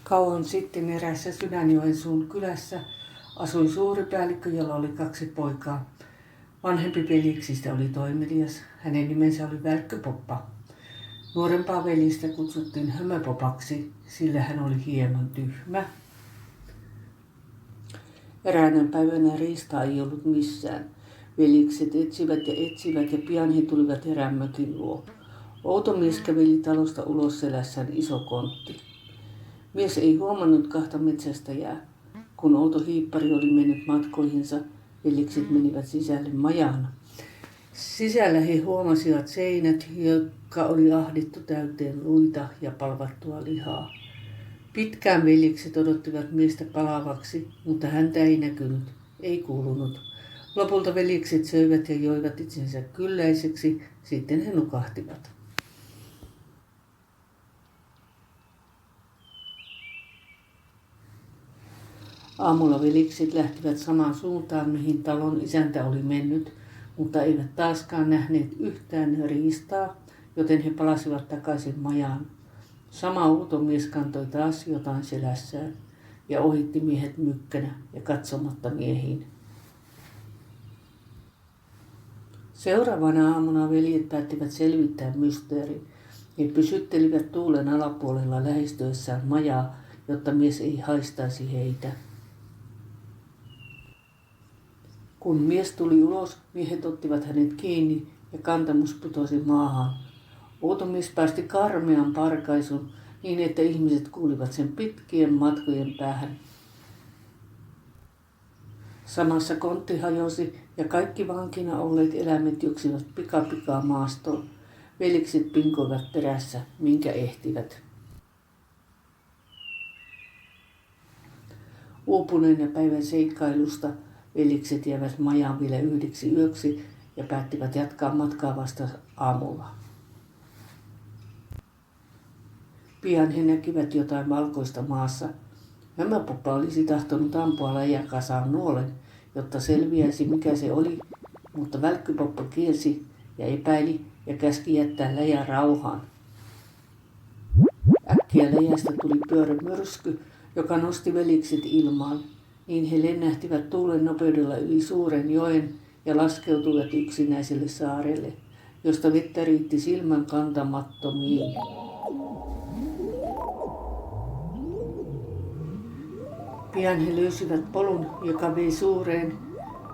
Kauan sitten eräässä Sydänjoensuun kylässä asui suuri päällikkö, jolla oli 2 poikaa. Vanhempi veljeksistä oli toimelias. Hänen nimensä oli Välkkypoppa. Nuorempaa veljistä kutsuttiin Hömöpopaksi, sillä hän oli hieman tyhmä. Eräänä päivänä riistaa ei ollut missään. Veljekset etsivät ja pian he tulivat erään mökin luo. Outo mies käveli talosta ulos selässään iso kontti. Mies ei huomannut 2 metsästäjää. Kun outo hiippari oli mennyt matkoihinsa, veljekset menivät sisälle majaan. Sisällä he huomasivat seinät, jotka oli ahdittu täyteen luita ja palvattua lihaa. Pitkään veljekset odottivat miestä palavaksi, mutta häntä ei näkynyt, ei kuulunut. Lopulta veljekset söivät ja joivat itsensä kylläiseksi, sitten he nukahtivat. Aamulla veljekset lähtivät samaan suuntaan, mihin talon isäntä oli mennyt, mutta eivät taaskaan nähneet yhtään riistaa, joten he palasivat takaisin majaan. Sama outo mies kantoi taas jotain selässään ja ohitti miehet mykkänä ja katsomatta miehiin. Seuraavana aamuna veljet päättivät selvittää mysteerin. He pysyttelivät tuulen alapuolella lähestyessään majaa, jotta mies ei haistaisi heitä. Kun mies tuli ulos, miehet ottivat hänet kiinni ja kantamus putosi maahan. Outo mies päästi karmean parkaisun niin, että ihmiset kuulivat sen pitkien matkojen päähän. Samassa kontti hajosi ja kaikki vankina olleet eläimet juoksivat pikapikaa maastoon. Veljekset pinkoivat perässä, minkä ehtivät. Uupuneena päivän seikkailusta veljekset jäivät majaan vielä 1 yöksi ja päättivät jatkaa matkaa vasta aamulla. Pian he näkivät jotain valkoista maassa. Hömöpoppa olisi tahtonut ampua läjäkasaan nuolen, jotta selviäisi mikä se oli, mutta Välkkypoppa kielsi ja epäili ja käski jättää läjä rauhaan. Äkkiä läjästä tuli pyörremyrsky, joka nosti veljekset ilmaan. Niin he lennähtivät tuulen nopeudella yli suuren joen ja laskeutuivat yksinäiselle saarelle, josta vettä riitti silmän kantamattomiin. Pian he löysivät polun, joka vei suureen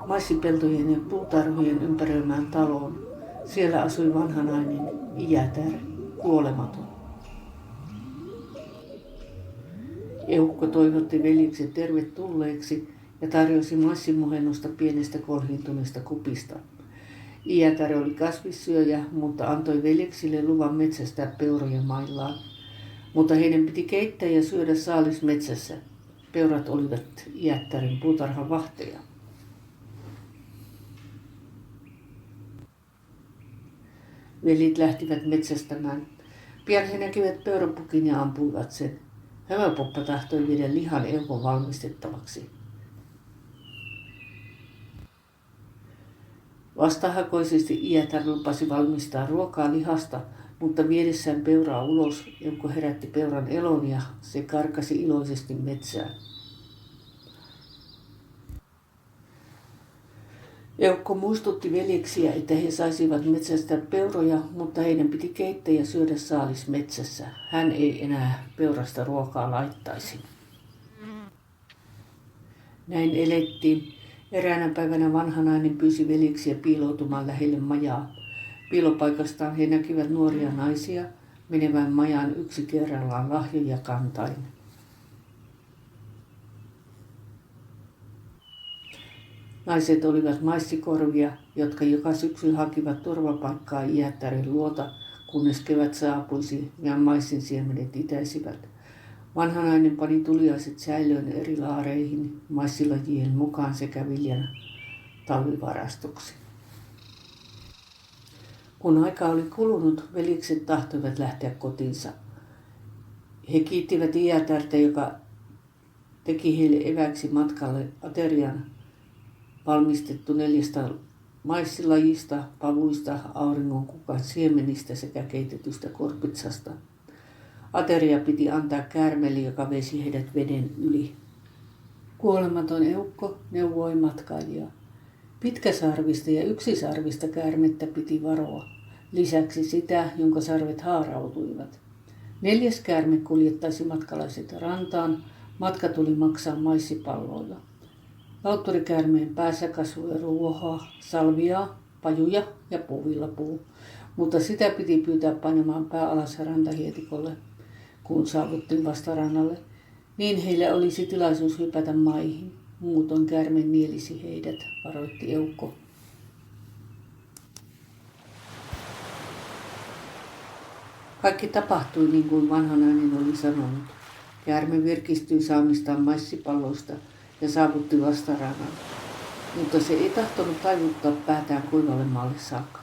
maissipeltojen ja puutarhojen ympäröimään taloon. Siellä asui vanhanainen iätär, kuolematon. Eukko toivotti veljekset tervetulleeksi ja tarjosi maissinmuhennusta pienestä kolhiintuneesta kupista. Iätär oli kasvissyöjä, mutta antoi veljeksille luvan metsästää peuroja maillaan. Mutta heidän piti keittää ja syödä saalis metsässä. Peurat olivat iättärin puutarhan vahteja. Velit lähtivät metsästämään. Pian he näkivät peurapukin ja ampuivat sen. Hömöpoppa tahtoi viedä lihan Eukon valmistettavaksi. Vastahakoisesti iätär lupasi valmistaa ruokaa lihasta, mutta viedessään peuraa ulos Eukko herätti peuran elon ja se karkasi iloisesti metsään. Eukko muistutti veljeksiä, että he saisivat metsästää peuroja, mutta heidän piti keittää ja syödä saalis metsässä. Hän ei enää peurasta ruokaa laittaisi. Näin elettiin. Eräänä päivänä vanhanainen pyysi veljeksiä piiloutumaan lähelle majaa. Piilopaikastaan he näkivät nuoria naisia menevän majaan yksi kerrallaan lahjoja kantain. Naiset olivat maissikorvia, jotka joka syksy hakivat turvapaikkaa iättärin luota, kunnes kevät saapuisi ja maissin siemenet itäisivät. Vanhanainen pani tuliaiset säilöön eri laareihin maissilajien mukaan sekä viljan talvivarastoksi. Kun aika oli kulunut, veljekset tahtoivat lähteä kotiinsa. He kiittivät iätärtä, joka teki heille eväksi matkalle aterian valmistettu 4 maissilajista, pavuista, auringonkukan siemenistä sekä keitetystä korpitsasta. Ateria piti antaa käärmeelle, joka vesi heidät veden yli. Kuolematon eukko neuvoi matkailijaa. Pitkäsarvista ja yksisarvista käärmettä piti varoa. Lisäksi sitä, jonka sarvet haarautuivat. 4. käärme kuljettaisi matkalaiset rantaan. Matka tuli maksaa maissipalloilla. Lauttorikäärmeen päässä kasvoi ruohoa, salviaa, pajuja ja puuvillapuu, mutta sitä piti pyytää painamaan pää alas rantahietikolle, kun saavuttiin vastarannalle. Niin heillä olisi tilaisuus hypätä maihin. Muutoin käärme nielisi heidät, varoitti eukko. Kaikki tapahtui niin kuin vanha nainen oli sanonut. Käärme virkistyi saamistaan maissipalloista ja saavutti vastarannan, mutta se ei tahtonut taivuttaa päätään kuivalle maalle saakka.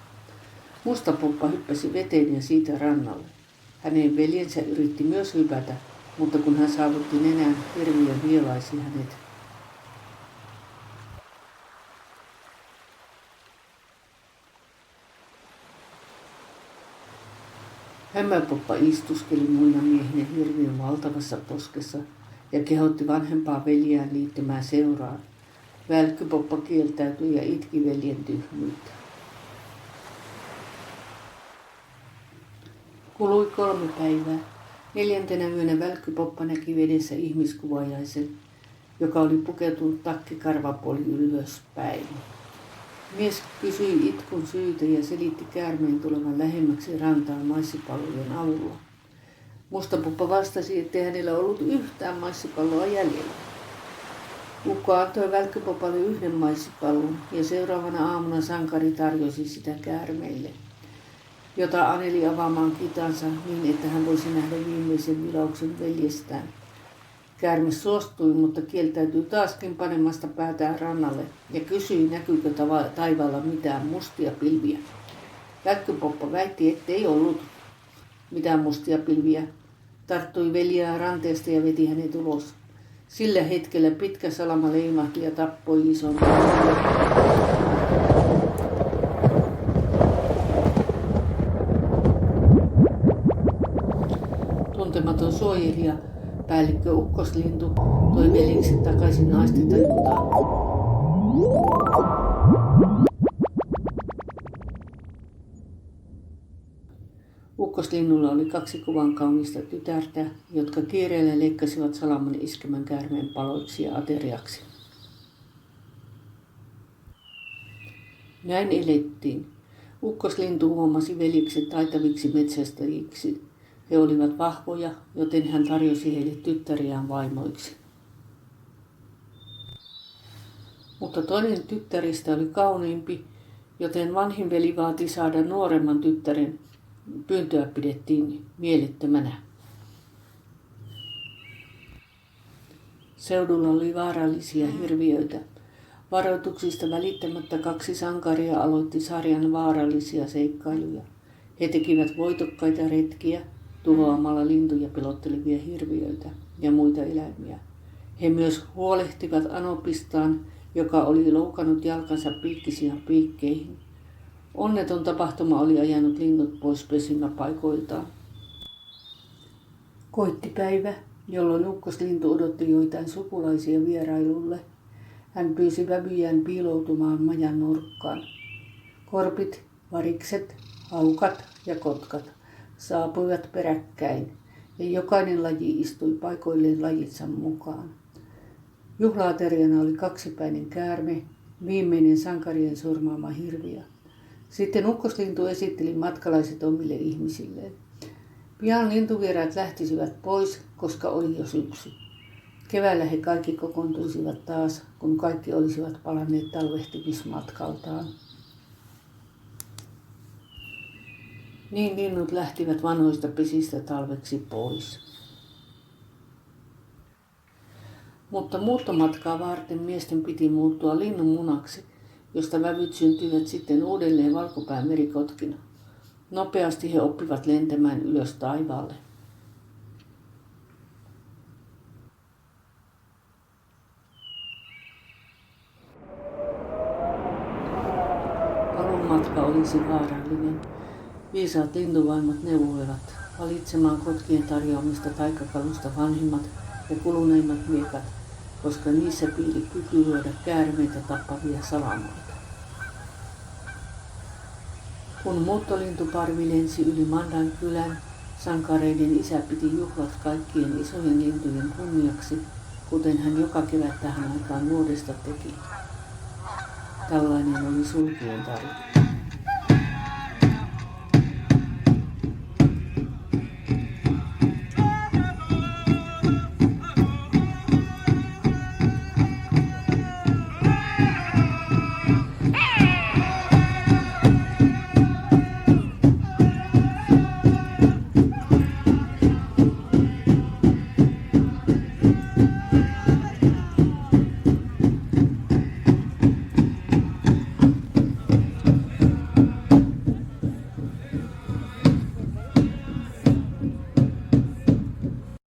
Mustapoppa hyppäsi veteen ja siitä rannalle. Hänen veljensä yritti myös hypätä, mutta kun hän saavutti nenään, hirviö vielaisi hänet. Hämäpoppa istuskeli muina miehinä hirviön valtavassa poskessa ja kehotti vanhempaa veljeään liittymään seuraan. Välkkypoppa kieltäytyi ja itki veljen tyhmyyttä. Kului 3 päivää. 4. yönä Välkkypoppa näki vedessä ihmiskuvajaisen, joka oli pukeutunut takkikarvapuoli ylöspäin. Mies kysyi itkun syytä ja selitti käärmeen tulevan lähemmäksi rantaan maissipallojen avulla. Mustapoppa vastasi, ettei hänellä ollut yhtään maissipalloa jäljellä. Ukko antoi Välkkypopalle 1 maissipallon ja seuraavana aamuna sankari tarjosi sitä käärmeelle, jota aneli avaamaan kitansa niin, että hän voisi nähdä viimeisen vilauksen veljestään. Käärme suostui, mutta kieltäytyi taaskin panemasta päätään rannalle ja kysyi, näkyykö taivaalla mitään mustia pilviä. Välkkypoppa väitti, ettei ollut mitään mustia pilviä. Tarttui veljää ranteesta ja veti hänet ulos. Sillä hetkellä pitkä salama leimahti ja tappoi ison. Tuntematon suojelija, päällikkö Ukkoslintu, toi veljekset takaisin naisten tajuntaan. Ukkoslinnulla oli 2 kuvan kaunista tytärtä, jotka kiireellä leikkasivat salaman iskemän käärmeen paloiksi ja ateriaksi. Näin elettiin. Ukkoslintu huomasi veljekset taitaviksi metsästäjiksi. He olivat vahvoja, joten hän tarjosi heille tyttäriään vaimoiksi. Mutta toinen tyttäristä oli kauniimpi, joten vanhin veli vaati saada nuoremman tyttären. Pyyntöä pidettiin mielettömänä. Seudulla oli vaarallisia hirviöitä. Varoituksista välittämättä 2 sankaria aloitti sarjan vaarallisia seikkailuja. He tekivät voitokkaita retkiä tuhoamalla lintuja pelottelevia hirviöitä ja muita eläimiä. He myös huolehtivat anopistaan, joka oli loukannut jalkansa piikkisiin piikkeihin. Onneton tapahtuma oli ajanut linnut pois pesimäpaikoiltaan. Koitti päivä, jolloin Ukkoslintu odotti joitain sukulaisia vierailulle. Hän pyysi vävyjään piiloutumaan majan nurkkaan. Korpit, varikset, haukat ja kotkat saapuivat peräkkäin ja jokainen laji istui paikoilleen lajitsa mukaan. Juhlaateriana oli 2-päinen käärme, viimeinen sankarien surmaama hirviö. Sitten Ukkoslintu esitteli matkalaiset omille ihmisilleen. Pian lintuvieraat lähtisivät pois, koska oli jo syksy. Keväällä he kaikki kokoontuisivat taas, kun kaikki olisivat palanneet talvehtimismatkaltaan. Niin linnut lähtivät vanhoista pesistä talveksi pois. Mutta muuttomatkaa varten miesten piti muuttua linnunmunaksi, josta vävyt syntyivät sitten uudelleen valkopään merikotkina. Nopeasti he oppivat lentämään ylös taivaalle. Paluun matka olisi vaarallinen. Viisaat lintuvaimot neuvoivat. valitsemaan kotkien tarjoamista taikakalusta vanhimmat ja kuluneimmat miekat, koska niissä piili kyky luoda käärmeitä tappavia salamoita. Kun muuttolintuparvi lensi yli Mandan kylän, sankareiden isä piti juhlat kaikkien isojen lintujen kunniaksi, kuten hän joka kevät tähän aikaan vuodesta teki. Tällainen oli sulkujen tarina.